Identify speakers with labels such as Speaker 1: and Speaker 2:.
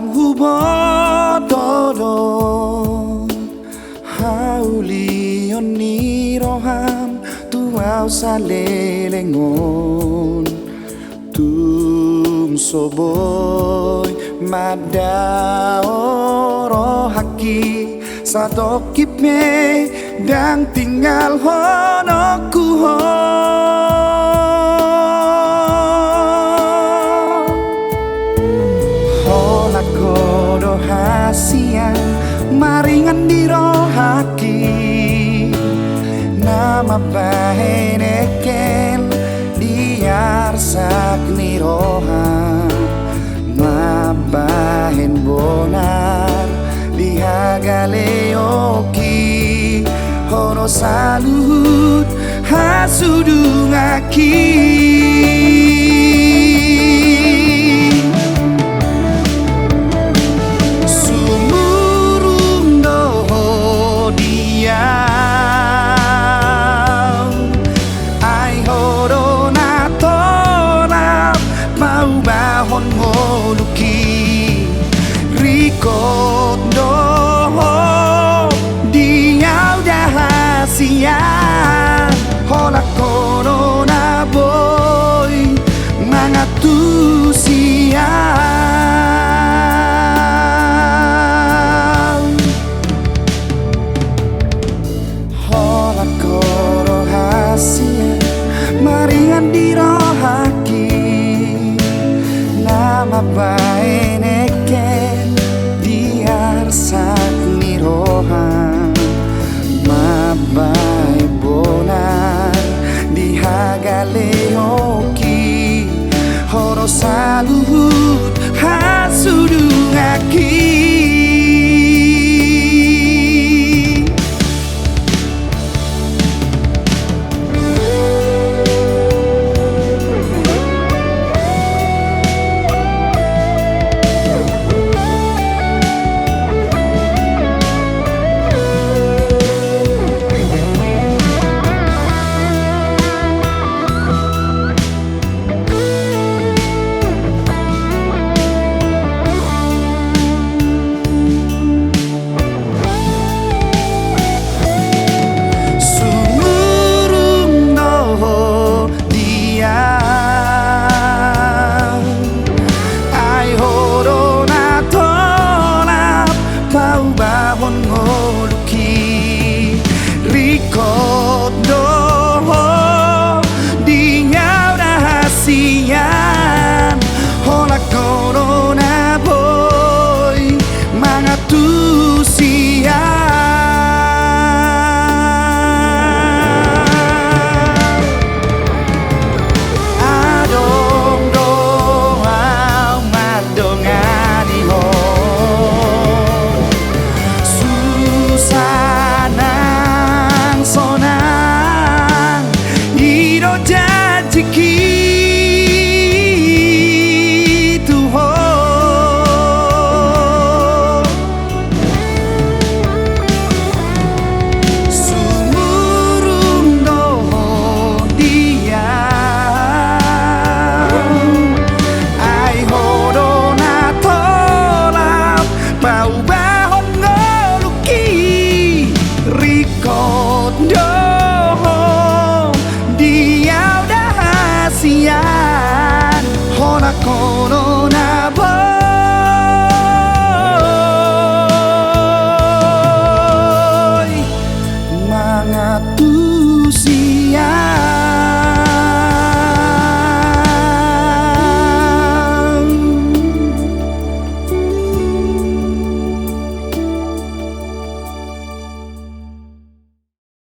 Speaker 1: hubododo haulion ni roham tuau salelengon tum soboy madao haki sadokip me dan tinggal honoku ho kodo hasian maringan di rohaki nama baheneken diar sakni roha mabahen bonar dihagaleoki hono salut hasudungaki hola corona boy mangatu siang hola koro hasia maringan di rohaki nama baeneken diar sakni rohan mabai bonar dihagaleoki horo saluhut hasudungaki janji